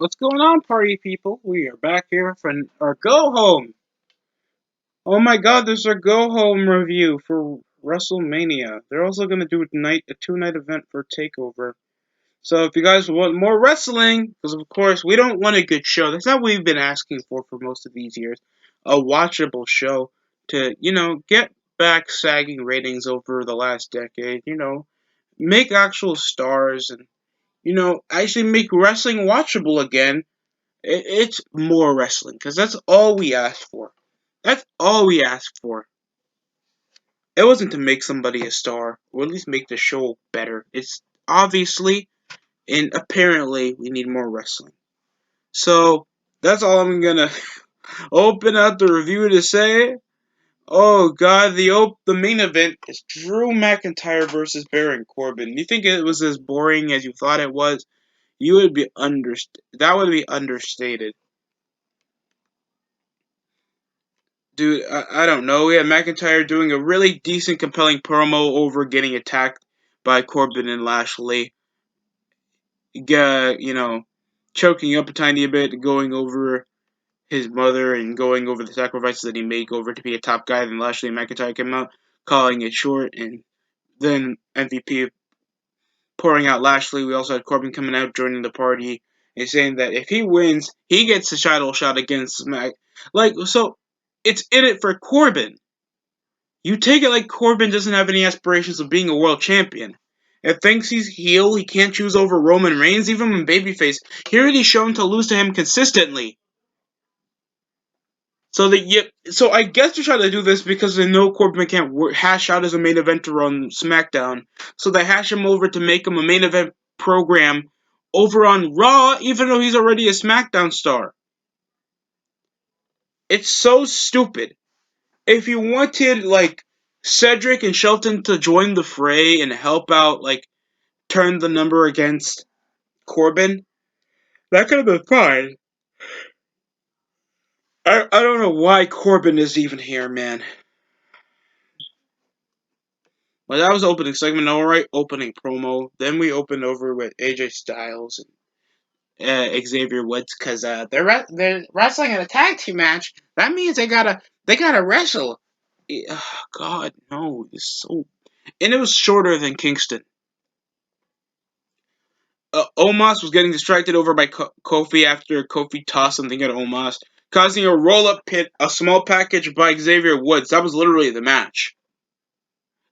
What's going on, party people? We are back here for our go home. Oh my god, there's our go home review for WrestleMania. They're also gonna do a 2 night event for Takeover. So if you guys want more wrestling, because of course we don't want a good show. That's not what we've been asking for most of these years. A watchable show to get back sagging ratings over the last decade. Make actual stars and actually make wrestling watchable again. It's more wrestling because that's all we asked for. That's all we asked for. It wasn't to make somebody a star or at least make the show better. It's obviously and apparently we need more wrestling. So that's all I'm gonna open up the review to say. Oh god, the main event is Drew McIntyre versus Baron Corbin. You think it was as boring as you thought it was? You would be that would be understated. Dude, I don't know. We had McIntyre doing a really decent, compelling promo over getting attacked by Corbin and Lashley. Choking up a tiny bit, going over his mother and going over the sacrifices that he made over to be a top guy. Then Lashley and McIntyre came out, calling it short, and then MVP pouring out Lashley. We also had Corbin coming out, joining the party, and saying that if he wins, he gets the title shot against Mac. So it's in it for Corbin. You take it like Corbin doesn't have any aspirations of being a world champion. If thinks he's heel, he can't choose over Roman Reigns, even when babyface. He already shown to lose to him consistently. So I guess they're trying to do this because they know Corbin can't hash out as a main eventer on SmackDown. So they hash him over to make him a main event program over on Raw, even though he's already a SmackDown star. It's so stupid. If you wanted Cedric and Shelton to join the fray and help out, turn the number against Corbin, that could have been fine. I don't know why Corbin is even here, man. Well, that was the opening segment, alright, opening promo. Then we opened over with AJ Styles and Xavier Woods because they're wrestling in a tag team match. That means they gotta wrestle. God, no, it's so. And it was shorter than Kingston. Omos was getting distracted over by Kofi after Kofi tossed something at Omos, causing a roll-up pin, a small package by Xavier Woods. That was literally the match.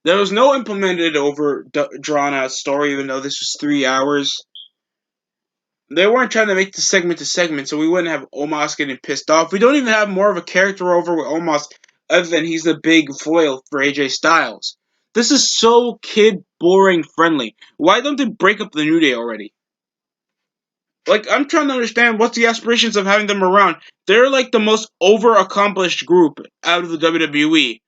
There was no implemented over drawn-out story, even though this was 3 hours. They weren't trying to make the segment to segment, so we wouldn't have Omos getting pissed off. We don't even have more of a character over with Omos, other than he's the big foil for AJ Styles. This is so kid boring friendly. Why don't they break up the New Day already? I'm trying to understand what's the aspirations of having them around. They're the most over accomplished group out of the WWE.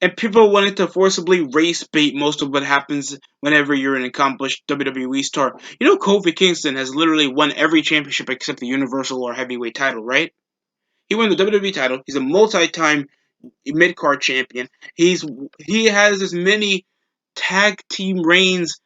And people wanted to forcibly race bait most of what happens whenever you're an accomplished WWE star. You know, Kofi Kingston has literally won every championship except the Universal or Heavyweight title, right? He won the WWE title. He's a multi-time mid-card champion. He has as many tag team reigns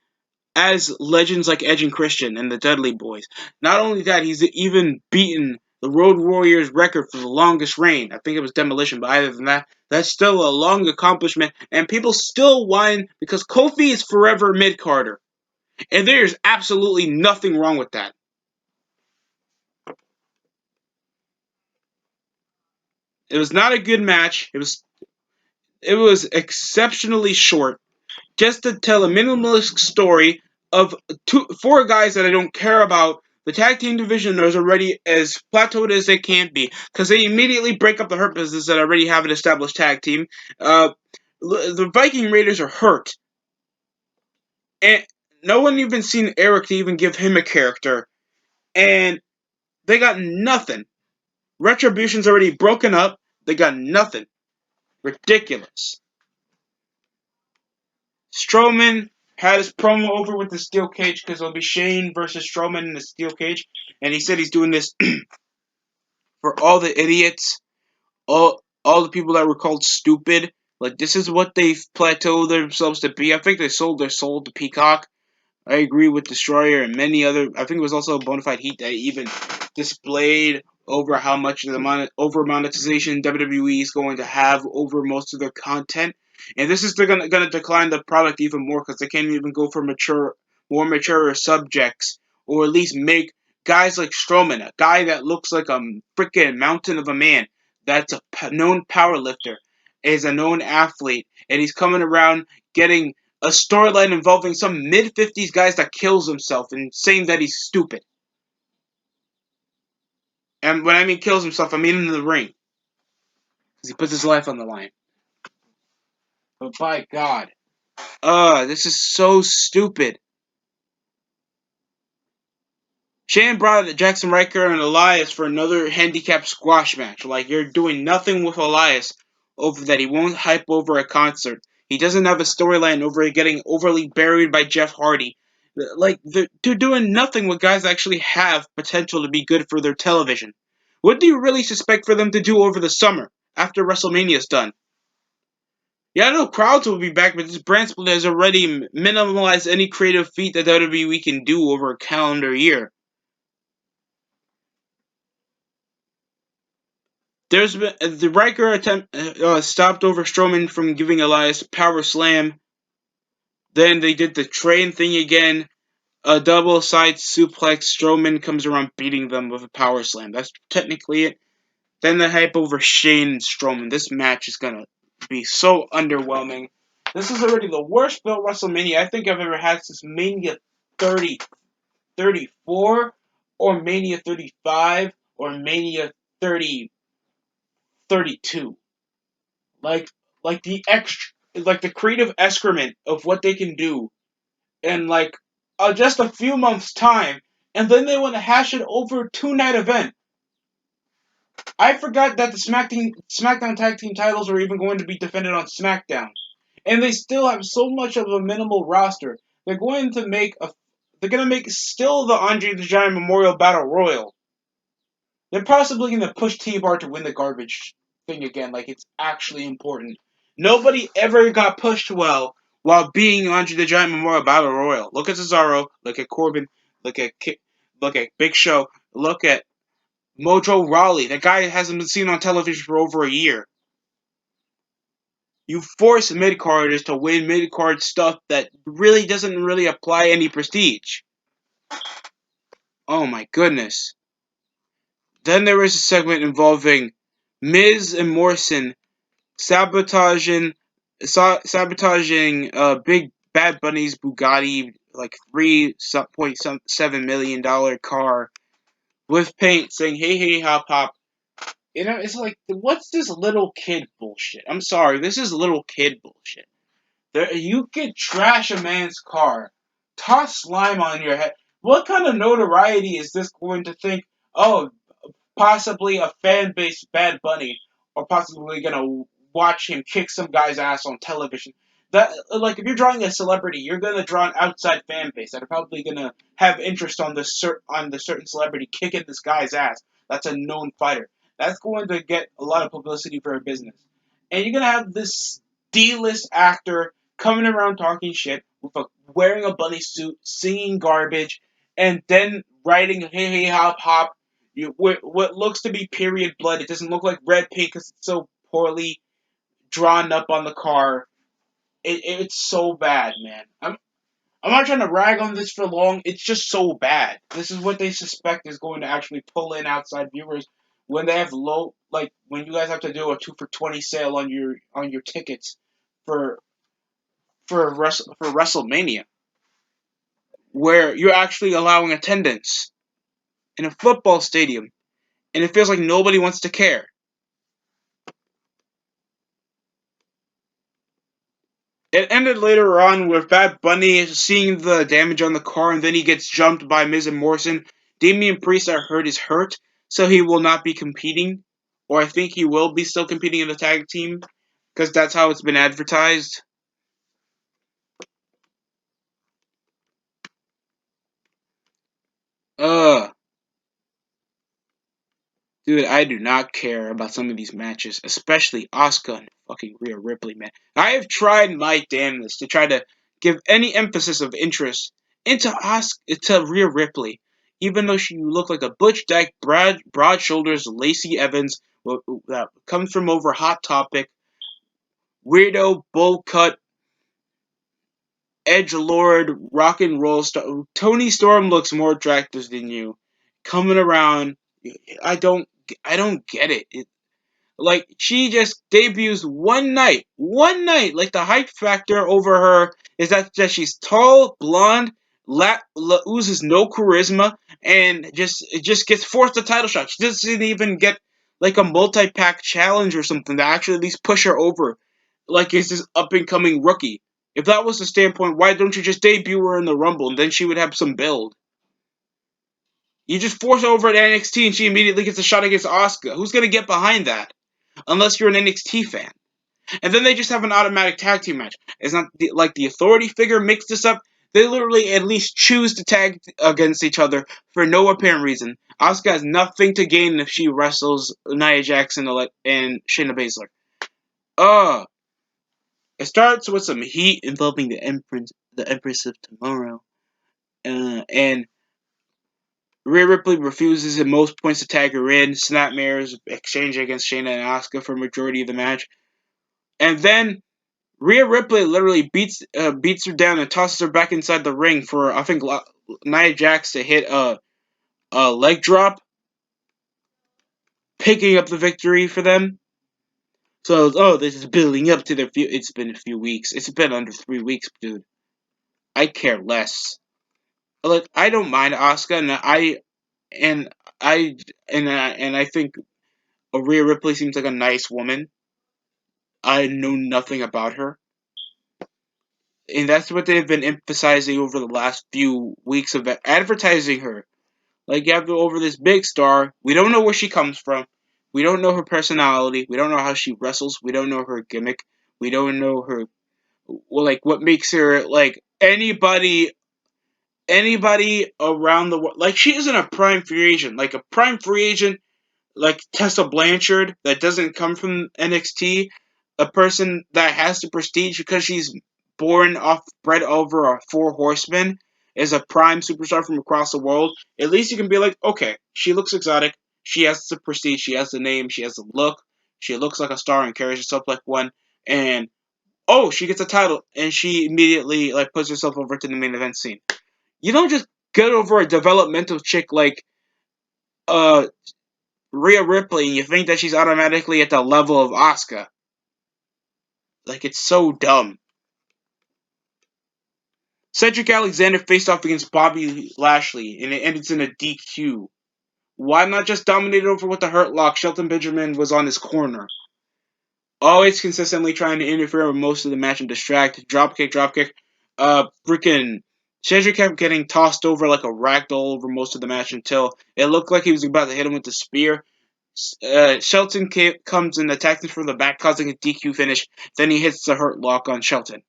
as legends like Edge and Christian and the Dudley Boys. Not only that, he's even beaten the Road Warriors record for the longest reign. I think it was Demolition, but other than that, that's still a long accomplishment. And people still whine because Kofi is forever mid-carder. And there's absolutely nothing wrong with that. It was not a good match. It was exceptionally short. Just to tell a minimalist story of four guys that I don't care about. The tag team division is already as plateaued as it can be because they immediately break up the Hurt Business that already have an established tag team. The Viking Raiders are hurt, and no one even seen Eric to even give him a character, and they got nothing. Retribution's already broken up. They got nothing. Ridiculous. Strowman had his promo over with the steel cage because it'll be Shane versus Strowman in the steel cage, and he said he's doing this for all the idiots, all the people that were called stupid. This is what they've plateaued themselves to be. I think they sold their soul to Peacock, I agree with Destroyer and many other. I think it was also a bona fide heat that even displayed over how much of the over monetization WWE is going to have over most of their content, and this is gonna decline the product even more because they can't even go for more mature subjects, or at least make guys like Strowman, a guy that looks like a freaking mountain of a man, that's a known power lifter, is a known athlete, and he's coming around getting a storyline involving some mid-50s guys that kills himself and saying that he's stupid. And when I mean kills himself, I mean in the ring. Because he puts his life on the line. But by God. This is so stupid. Shane brought Jackson Riker and Elias for another handicap squash match. Like, you're doing nothing with Elias over that. He won't hype over a concert. He doesn't have a storyline over getting overly buried by Jeff Hardy. Like, they're doing nothing with guys that actually have potential to be good for their television. What do you really suspect for them to do over the summer, after WrestleMania's done? Yeah, I know crowds will be back, but this brand split has already minimalized any creative feat that WWE can do over a calendar year. There's been the Riker attempt stopped over Strowman from giving Elias a power slam. Then they did the train thing again. A double side suplex. Strowman comes around beating them with a power slam. That's technically it. Then the hype over Shane and Strowman. This match is gonna be so underwhelming. This is already the worst built WrestleMania I think I've ever had since Mania 30, 34, or Mania 35, or Mania 30, 32. Like like the creative excrement of what they can do in like just a few months time, and then they want to hash it over a 2-night event. I forgot that the SmackDown tag team titles are even going to be defended on SmackDown, and they still have so much of a minimal roster. They're going to make still the Andre the Giant Memorial Battle Royal. They're possibly going to push T-Bar to win the garbage thing again, like it's actually important. Nobody ever got pushed well while being Andre the Giant Memorial Battle Royal. Look at Cesaro, look at Corbin, look at Big Show, look at Mojo Rawley. That guy hasn't been seen on television for over a year. You force mid-carders to win mid-card stuff that really doesn't really apply any prestige. Oh my goodness. Then there was a segment involving Miz and Morrison sabotaging Big Bad Bunny's Bugatti, like $3.7 million car with paint, saying "Hey hey hop hop." You know, it's like, what's this little kid bullshit? I'm sorry, this is little kid bullshit. You could trash a man's car, toss slime on your head. What kind of notoriety is this going to think? Oh, possibly a fan base Bad Bunny, or possibly gonna watch him kick some guy's ass on television. That, like, if you're drawing a celebrity, you're gonna draw an outside fan base that are probably gonna have interest on the certain celebrity kicking this guy's ass. That's a known fighter. That's going to get a lot of publicity for a business, and you're gonna have this D-list actor coming around talking shit wearing a bunny suit, singing garbage, and then writing "Hey Hey Hop Hop." What looks to be period blood, it doesn't look like red paint because it's so poorly drawn up on the car. It's so bad, man. I'm not trying to rag on this for long. It's just so bad. This is what they suspect is going to actually pull in outside viewers when they have when you guys have to do a 2 for $20 sale on your tickets for for WrestleMania, where you're actually allowing attendance in a football stadium, and it feels like nobody wants to care. It ended later on with Bad Bunny seeing the damage on the car, and then he gets jumped by Miz and Morrison. Damian Priest, I heard, is hurt, so he will not be competing. Or I think he will be still competing in the tag team, because that's how it's been advertised. Ugh. Dude, I do not care about some of these matches, especially Asuka and fucking Rhea Ripley, man. I have tried my damnedest to try to give any emphasis of interest into Rhea Ripley, even though she looked like a butch dyke, broad shoulders, Lacey Evans that comes from over Hot Topic, weirdo, bowl cut, edge lord, rock and roll star. Tony Storm looks more attractive than you. Coming around, I don't, I don't get it. Like, she just debuts one night. Like, the hype factor over her is that she's tall, blonde, oozes no charisma, and just gets forced a title shot. She doesn't even get like a multi-pack challenge or something to actually at least push her over. Like, it's this up and coming rookie. If that was the standpoint, why don't you just debut her in the Rumble and then she would have some build? You just force her over at NXT and she immediately gets a shot against Asuka. Who's gonna get behind that? Unless you're an NXT fan. And then they just have an automatic tag team match. It's not like the authority figure mixed this up. They literally at least choose to tag against each other for no apparent reason. Asuka has nothing to gain if she wrestles Nia Jackson and Shayna Baszler. It starts with some heat involving the Empress of Tomorrow. And Rhea Ripley refuses at most points to tag her in. Snapmares exchange against Shayna and Asuka for majority of the match. And then Rhea Ripley literally beats her down and tosses her back inside the ring for, I think, Nia Jax to hit a leg drop, picking up the victory for them. So, this is building up to it's been a few weeks. It's been under 3 weeks, dude. I care less. Like, I don't mind Asuka, and I think Rhea Ripley seems like a nice woman. I know nothing about her. And that's what they've been emphasizing over the last few weeks of advertising her. Like, you have over this big star. We don't know where she comes from. We don't know her personality. We don't know how she wrestles. We don't know her gimmick. We don't know her, well, like, what makes her, like, anybody around the world. Like, she isn't a prime free agent. Like, a prime free agent like Tessa Blanchard that doesn't come from NXT, a person that has the prestige because she's bred over a four horsemen, is a prime superstar from across the world. At least you can be like, okay, she looks exotic, she has the prestige, she has the name, she has the look, she looks like a star and carries herself like one, and she gets a title and she immediately like puts herself over to the main event scene. You don't just get over a developmental chick like uh Rhea Ripley, you think that she's automatically at the level of Asuka. Like, it's so dumb. Cedric Alexander faced off against Bobby Lashley, and it ended in a DQ. Why not just dominate it over with the Hurt Lock? Shelton Benjamin was on his corner. Always consistently trying to interfere with most of the match and distract. Dropkick. Freaking Cedric kept getting tossed over like a ragdoll over most of the match until it looked like he was about to hit him with the spear. Shelton comes and attacks him from the back, causing a DQ finish. Then he hits the Hurt Lock on Shelton.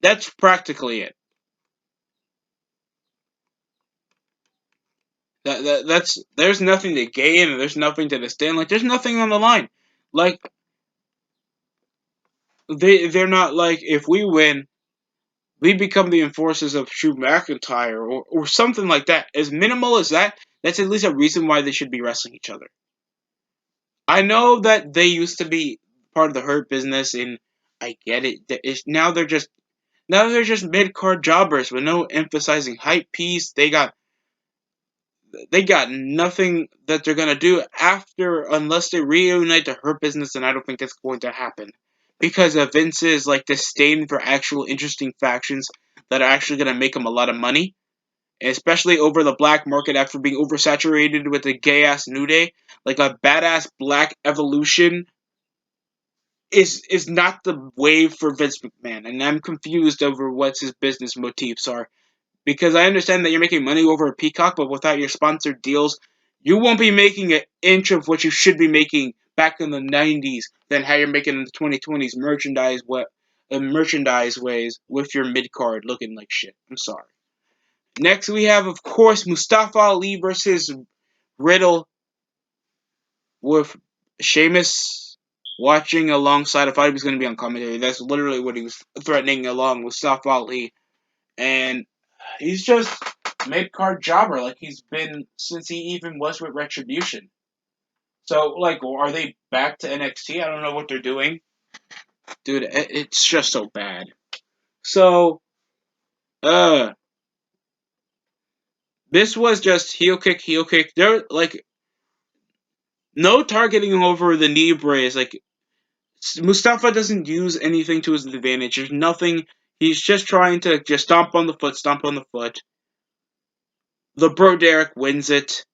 That's practically it. There's nothing to gain and there's nothing to stand. Like, there's nothing on the line. Like, they're not like, if we win, we become the enforcers of Drew McIntyre or something like that. As minimal as that, that's at least a reason why they should be wrestling each other. I know that they used to be part of the Hurt Business, and I get it. Now they're just mid card jobbers with no emphasizing hype piece. They got nothing that they're gonna do after unless they reunite the Hurt Business, and I don't think that's going to happen because of Vince's like disdain for actual interesting factions that are actually gonna make him a lot of money, especially over the black market after being oversaturated with a gay ass New Day. Like, a badass black evolution is not the wave for Vince McMahon, and I'm confused over what his business motifs are. Because I understand that you're making money over a Peacock, but without your sponsored deals, you won't be making an inch of what you should be making back in the 90s than how you're making in the 2020s merchandise ways with your mid card looking like shit. I'm sorry. Next, we have, of course, Mustafa Ali versus Riddle with Sheamus watching alongside. I thought he was going to be on commentary. That's literally what he was threatening along with Mustafa Ali. and he's just mid-card jobber like he's been since he even was with Retribution. So, like, are they back to NXT? I don't know what they're doing. Dude, it's just so bad. So, uh, this was just heel kick, heel kick. There, like, no targeting over the knee brace. Like, Mustafa doesn't use anything to his advantage. There's nothing. He's just trying to just stomp on the foot, stomp on the foot. The Bro Derek wins it.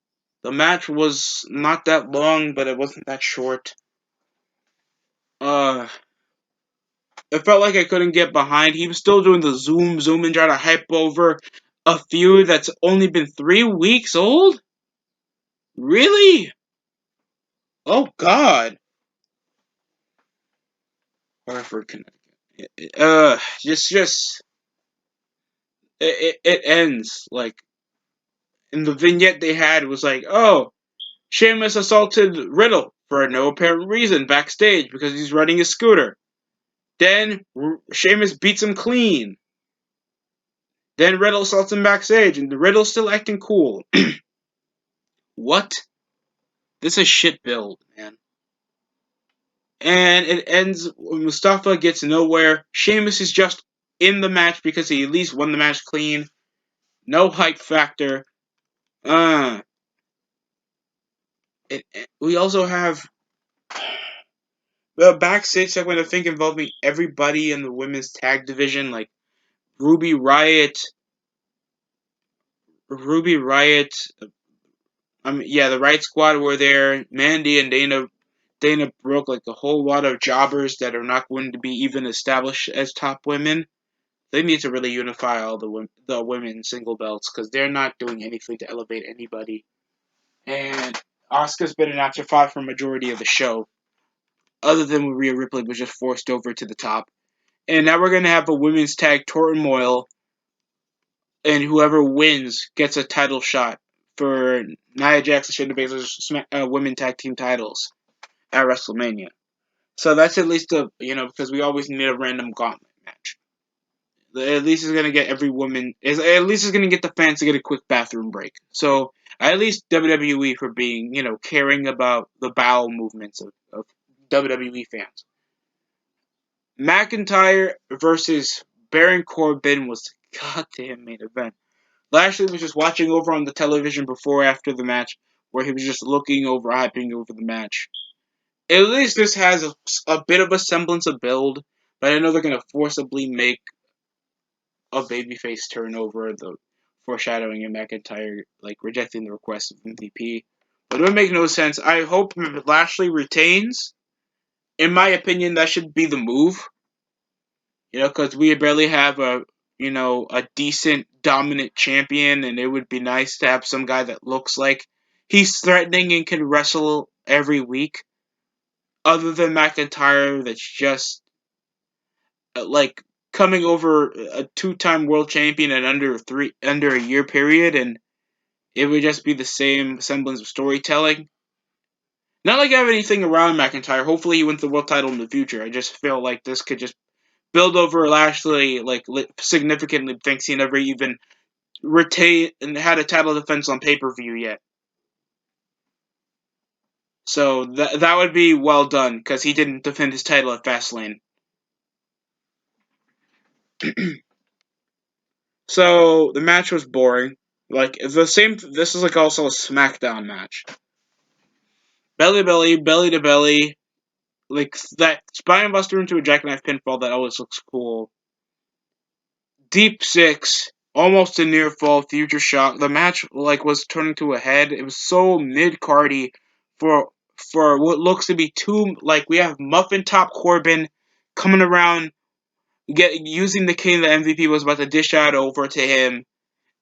The match was not that long, but it wasn't that short. Uh, it felt like I couldn't get behind. He was still doing the zoom, and try to hype over a feud that's only been 3 weeks old? Really? Oh, God. Hartford, Connecticut. It ends. Like, in the vignette they had, it was like, oh, Sheamus assaulted Riddle for no apparent reason backstage because he's riding his scooter. Then Sheamus beats him clean. Then Riddle assaults him backstage, and the Riddle's still acting cool. What? This is shit build, man. And it ends when Mustafa gets nowhere. Sheamus is just in the match because he at least won the match clean. No hype factor. We also have the backstage segment, I think, involving everybody in the women's tag division, like Ruby Riott. The Riot Squad were there. Mandy and Dana Brooke, like a whole lot of jobbers that are not going to be even established as top women. They need to really unify all the women single belts because they're not doing anything to elevate anybody. And Asuka's been an afterthought for a majority of the show, other than when Rhea Ripley was just forced over to the top. And now we're going to have a women's tag turmoil, and whoever wins gets a title shot for Nia Jax and Shayna Baszler's women tag team titles at WrestleMania. So that's at least because we always need a random gauntlet match. At least is gonna get every woman at least is gonna get the fans to get a quick bathroom break. So at least WWE for being caring about the bowel movements of WWE fans. McIntyre versus Baron Corbin was the goddamn main event. Lashley was just watching over on the television before after the match, where he was just looking over, hyping over the match. At least this has a bit of a semblance of build, but I know they're gonna forcibly make a babyface turn over, the foreshadowing in McIntyre rejecting the request of MVP. But it would make no sense. I hope Lashley retains. In my opinion, that should be the move. Because we barely have a decent dominant champion, and it would be nice to have some guy that looks like he's threatening and can wrestle every week. Other than McIntyre, that's just coming over a two-time world champion in under a year period, and it would just be the same semblance of storytelling. Not like I have anything around McIntyre. Hopefully he wins the world title in the future. I just feel like this could just build over Lashley significantly, thanks he never even retained and had a title defense on pay-per-view yet. So that would be well done because he didn't defend his title at Fastlane. So the match was boring. This is also a SmackDown match. Belly to belly, that spine buster into a jackknife pinfall that always looks cool. Deep six, almost a near fall, future shock. The match was turning to a head. It was so mid-cardy for what looks to be we have Muffin Top Corbin coming around, using the cane that MVP was about to dish out over to him,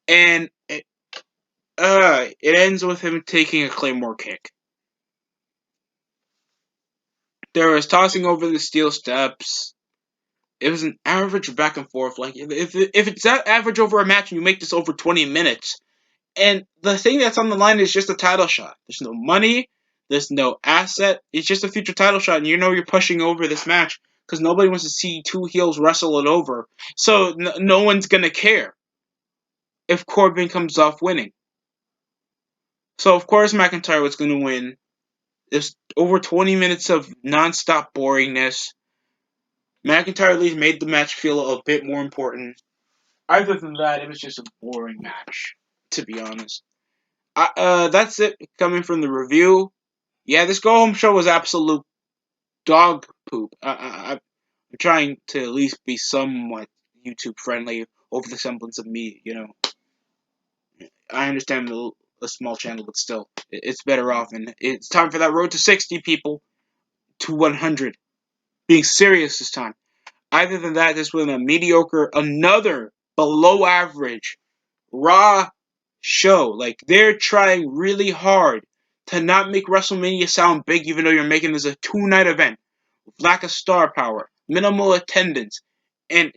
and it ends with him taking a Claymore kick. There was tossing over the steel steps. It was an average back and forth. If it's that average over a match and you make this over 20 minutes, and the thing that's on the line is just a title shot. There's no money. There's no asset. It's just a future title shot, and you're pushing over this match. because nobody wants to see two heels wrestle it over. So no one's gonna care if Corbin comes off winning. So of course McIntyre was gonna win. It's over 20 minutes of non-stop boringness. McIntyre at least made the match feel a bit more important. Other than that, it was just a boring match, to be honest. That's it coming from the review. Yeah, this go home show was absolute dog poop. I'm trying to at least be somewhat YouTube friendly over the semblance of me. I understand a small channel, but still, it's better off. And it's time for that road to 60 people to 100. Being serious this time. Other than that, this was a mediocre, another below average Raw show. Like, they're trying really hard to not make WrestleMania sound big, even though you're making this a 2-night event. Lack of star power, minimal attendance, and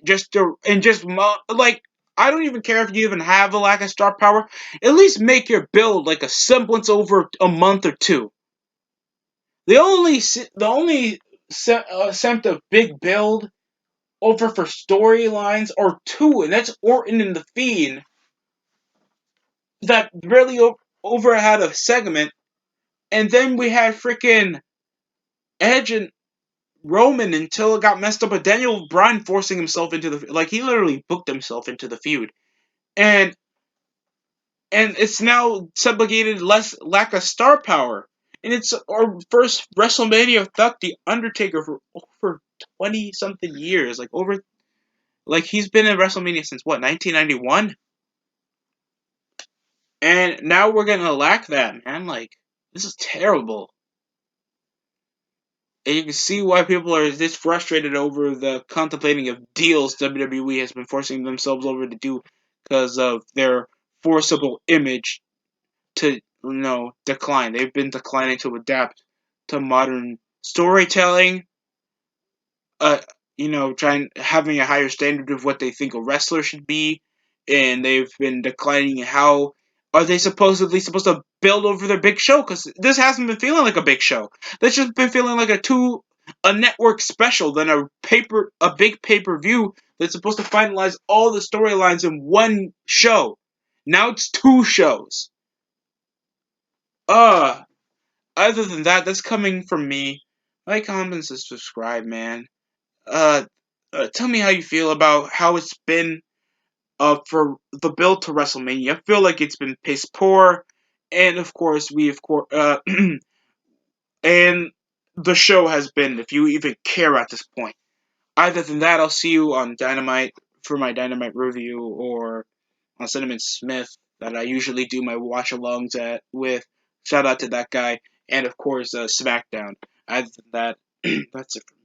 like, I don't even care if you even have a lack of star power. At least make your build like a semblance over a month or two. The only attempt of big build over for storylines or two, and that's Orton and the Fiend that really over had a segment, and then we had freaking Edge and Roman until it got messed up with Daniel Bryan forcing himself into the, like, he literally booked himself into the feud, and it's now subjugated less lack of star power, and it's our first WrestleMania without the Undertaker for over 20 something years, like he's been in WrestleMania since what, 1991, and now we're gonna lack that, man. Like, this is terrible. And you can see why people are this frustrated over the contemplating of deals WWE has been forcing themselves over to do because of their forcible image to, decline. They've been declining to adapt to modern storytelling, uh, trying having a higher standard of what they think a wrestler should be, and they've been declining how are they supposedly supposed to build over their big show, because this hasn't been feeling like a big show. This just been feeling like a network special than a big pay-per-view that's supposed to finalize all the storylines in one show. Now it's two shows. Uh Other than that, that's coming from me. Like, comments, and subscribe, man. Uh, Tell me how you feel about how it's been for the build to WrestleMania. I feel like it's been piss poor, and of course and the show has been, if you even care at this point. Other than that, I'll see you on Dynamite for my Dynamite review, or on Cinnamon Smith that I usually do my watch-alongs with. Shout out to that guy, and of course SmackDown. Other than that, that's it for me.